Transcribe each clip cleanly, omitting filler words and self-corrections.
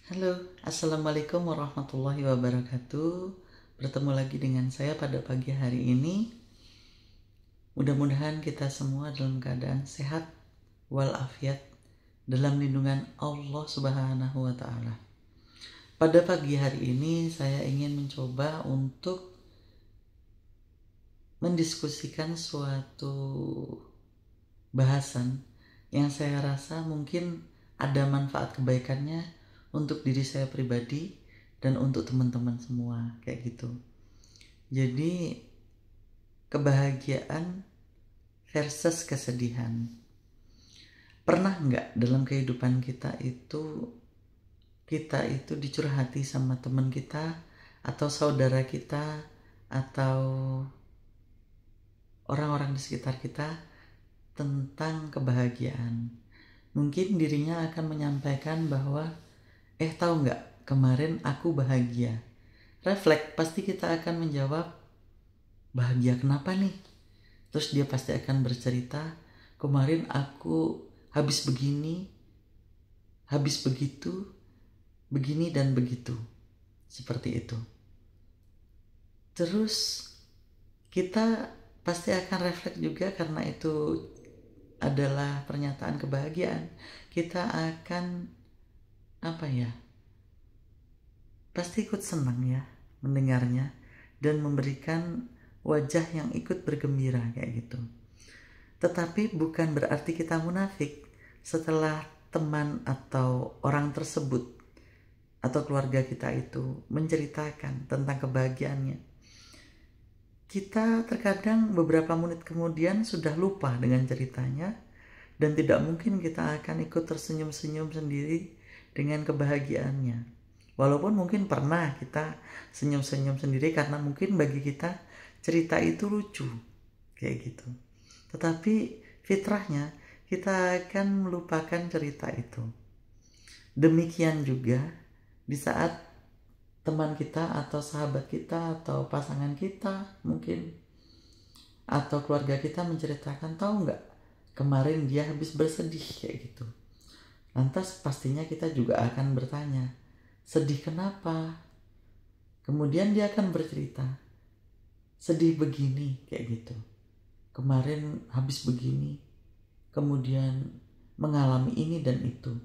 Halo, Assalamualaikum warahmatullahi wabarakatuh. Bertemu lagi dengan saya pada pagi hari ini. Mudah-mudahan kita semua dalam keadaan sehat walafiat dalam lindungan Allah Subhanahu wa Ta'ala. Pada pagi hari ini saya ingin mencoba untuk mendiskusikan suatu bahasan yang saya rasa mungkin ada manfaat kebaikannya untuk diri saya pribadi dan untuk teman-teman semua, kayak gitu. Jadi kebahagiaan versus kesedihan. Pernah nggak dalam kehidupan kita itu dicurhati sama teman kita atau saudara kita atau orang-orang di sekitar kita tentang kebahagiaan? Mungkin dirinya akan menyampaikan bahwa tahu nggak, kemarin aku bahagia. Refleks, pasti kita akan menjawab, bahagia kenapa nih? Terus dia pasti akan bercerita, kemarin aku habis begini, habis begitu, begini dan begitu. Seperti itu. Terus kita pasti akan refleks juga, karena itu adalah pernyataan kebahagiaan. Kita akan pasti ikut senang ya mendengarnya dan memberikan wajah yang ikut bergembira kayak gitu. Tetapi bukan berarti kita munafik setelah teman atau orang tersebut atau keluarga kita itu menceritakan tentang kebahagiaannya. Kita terkadang beberapa menit kemudian sudah lupa dengan ceritanya, dan tidak mungkin kita akan ikut tersenyum-senyum sendiri dengan kebahagiaannya. Walaupun mungkin pernah kita senyum-senyum sendiri karena mungkin bagi kita cerita itu lucu, kayak gitu. Tetapi fitrahnya kita akan melupakan cerita itu. Demikian juga di saat teman kita atau sahabat kita atau pasangan kita mungkin atau keluarga kita menceritakan, tahu nggak, kemarin dia habis bersedih kayak gitu. Lantas pastinya kita juga akan bertanya, sedih kenapa? Kemudian dia akan bercerita, sedih begini kayak gitu. Kemarin habis begini, kemudian mengalami ini dan itu.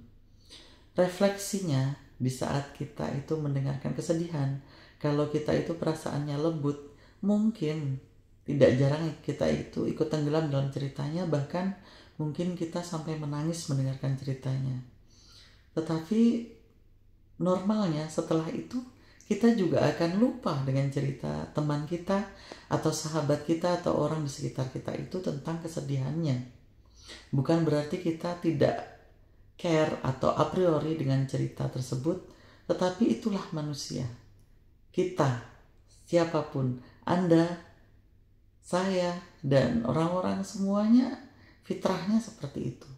Refleksinya di saat kita itu mendengarkan kesedihan, kalau kita itu perasaannya lembut, mungkin tidak jarang kita itu ikut tenggelam dalam ceritanya, bahkan mungkin kita sampai menangis mendengarkan ceritanya. Tetapi normalnya setelah itu kita juga akan lupa dengan cerita teman kita atau sahabat kita atau orang di sekitar kita itu tentang kesedihannya. Bukan berarti kita tidak care atau a priori dengan cerita tersebut, tetapi itulah manusia. Kita, siapapun, Anda, saya, dan orang-orang semuanya fitrahnya seperti itu.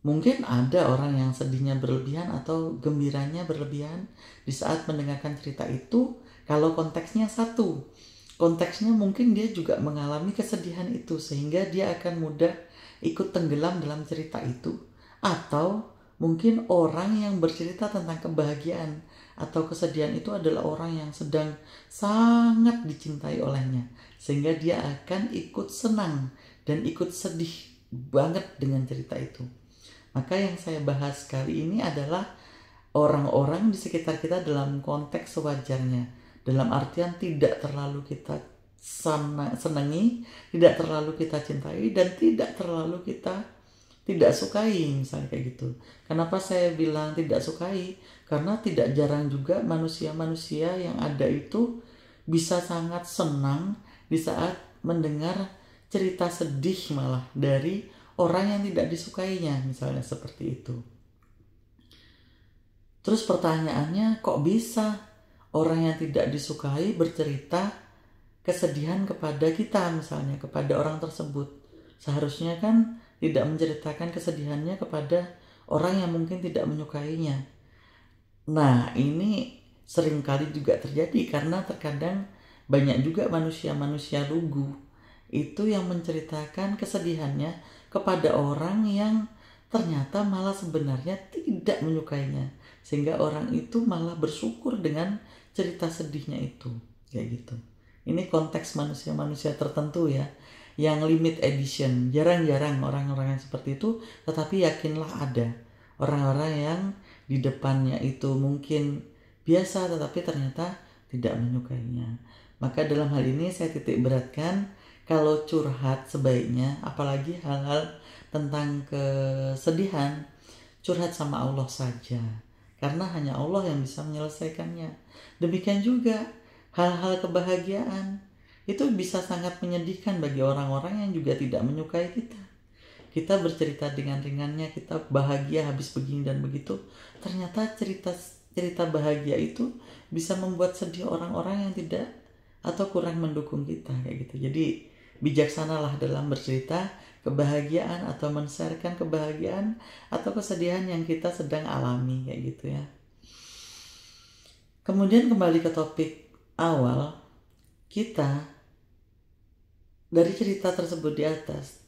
Mungkin ada orang yang sedihnya berlebihan atau gembiranya berlebihan di saat mendengarkan cerita itu, kalau konteksnya satu. Konteksnya mungkin dia juga mengalami kesedihan itu, sehingga dia akan mudah ikut tenggelam dalam cerita itu. Atau mungkin orang yang bercerita tentang kebahagiaan atau kesedihan itu adalah orang yang sedang sangat dicintai olehnya, sehingga dia akan ikut senang dan ikut sedih banget dengan cerita itu. Maka yang saya bahas kali ini adalah orang-orang di sekitar kita dalam konteks sewajarnya, dalam artian tidak terlalu kita senangi, tidak terlalu kita cintai, dan tidak terlalu kita tidak sukai, misalnya kayak gitu. Kenapa saya bilang tidak sukai? Karena tidak jarang juga manusia-manusia yang ada itu bisa sangat senang di saat mendengar cerita sedih malah dari orang yang tidak disukainya, misalnya seperti itu. Terus pertanyaannya, kok bisa orang yang tidak disukai bercerita kesedihan kepada kita, misalnya kepada orang tersebut? Seharusnya kan tidak menceritakan kesedihannya kepada orang yang mungkin tidak menyukainya. Nah, ini seringkali juga terjadi karena terkadang banyak juga manusia-manusia lugu itu yang menceritakan kesedihannya kepada orang yang ternyata malah sebenarnya tidak menyukainya, sehingga orang itu malah bersyukur dengan cerita sedihnya itu, kayak gitu. Ini konteks manusia-manusia tertentu ya, yang limit edition. Jarang-jarang orang-orang yang seperti itu, tetapi yakinlah ada orang-orang yang di depannya itu mungkin biasa, tetapi ternyata tidak menyukainya. Maka dalam hal ini saya titik beratkan, kalau curhat sebaiknya, apalagi hal-hal tentang kesedihan, curhat sama Allah saja, karena hanya Allah yang bisa menyelesaikannya. Demikian juga hal-hal kebahagiaan, itu bisa sangat menyedihkan bagi orang-orang yang juga tidak menyukai kita. Kita bercerita dengan ringannya, kita bahagia habis begini dan begitu, ternyata cerita bahagia itu bisa membuat sedih orang-orang yang tidak atau kurang mendukung kita, kayak gitu. Jadi bijaksanalah dalam bercerita kebahagiaan atau men-sharekan kebahagiaan atau kesedihan yang kita sedang alami, kayak gitu ya. Kemudian kembali ke topik awal kita, dari cerita tersebut di atas,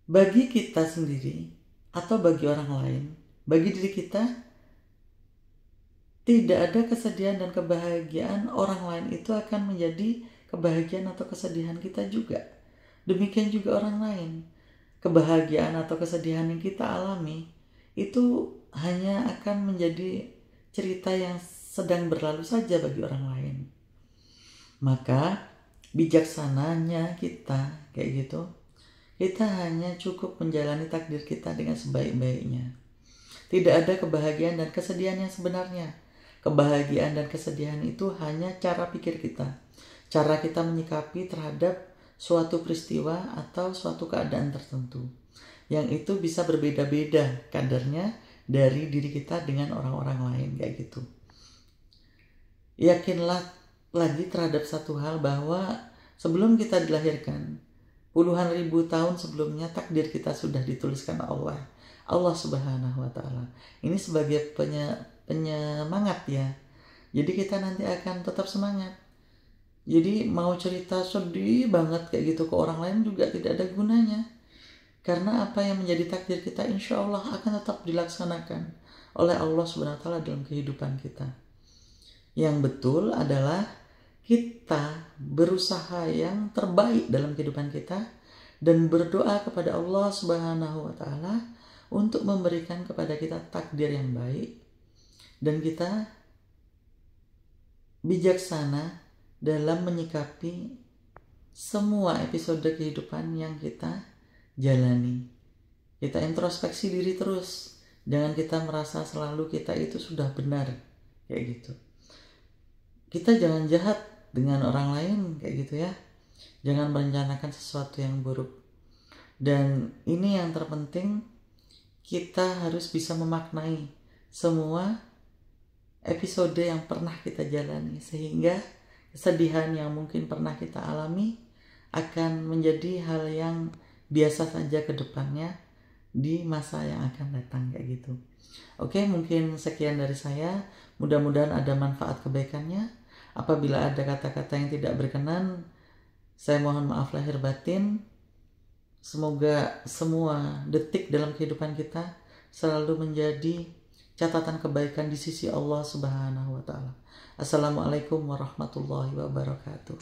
bagi kita sendiri atau bagi orang lain, bagi diri kita, tidak ada kesedihan dan kebahagiaan orang lain itu akan menjadi kebahagiaan atau kesedihan kita juga. Demikian juga orang lain. Kebahagiaan atau kesedihan yang kita alami itu hanya akan menjadi cerita yang sedang berlalu saja bagi orang lain. Maka bijaksananya kita kayak gitu, kita hanya cukup menjalani takdir kita dengan sebaik-baiknya. Tidak ada kebahagiaan dan kesedihan yang sebenarnya. Kebahagiaan dan kesedihan itu hanya cara pikir kita, cara kita menyikapi terhadap suatu peristiwa atau suatu keadaan tertentu, yang itu bisa berbeda-beda kadarnya dari diri kita dengan orang-orang lain, kayak gitu. Yakinlah lagi terhadap satu hal, bahwa sebelum kita dilahirkan, puluhan ribu tahun sebelumnya takdir kita sudah dituliskan Allah Subhanahu wa Ta'ala. Ini sebagai penyemangat ya. Jadi kita nanti akan tetap semangat. Jadi mau cerita sedih banget kayak gitu ke orang lain juga tidak ada gunanya. Karena apa yang menjadi takdir kita insya Allah akan tetap dilaksanakan oleh Allah Subhanahu wa Ta'ala dalam kehidupan kita. Yang betul adalah kita berusaha yang terbaik dalam kehidupan kita dan berdoa kepada Allah Subhanahu wa Ta'ala untuk memberikan kepada kita takdir yang baik, dan kita bijaksana dalam menyikapi semua episode kehidupan yang kita jalani. Kita introspeksi diri terus, jangan kita merasa selalu kita itu sudah benar, kayak gitu. Kita jangan jahat dengan orang lain, kayak gitu ya. Jangan merencanakan sesuatu yang buruk. Dan ini yang terpenting, kita harus bisa memaknai semua episode yang pernah kita jalani, sehingga kesedihan yang mungkin pernah kita alami akan menjadi hal yang biasa saja ke depannya di masa yang akan datang, kayak gitu. Oke, mungkin sekian dari saya. Mudah-mudahan ada manfaat kebaikannya. Apabila ada kata-kata yang tidak berkenan, saya mohon maaf lahir batin. Semoga semua detik dalam kehidupan kita selalu menjadi catatan kebaikan di sisi Allah Subhanahu wa Ta'ala. Assalamualaikum warahmatullahi wabarakatuh.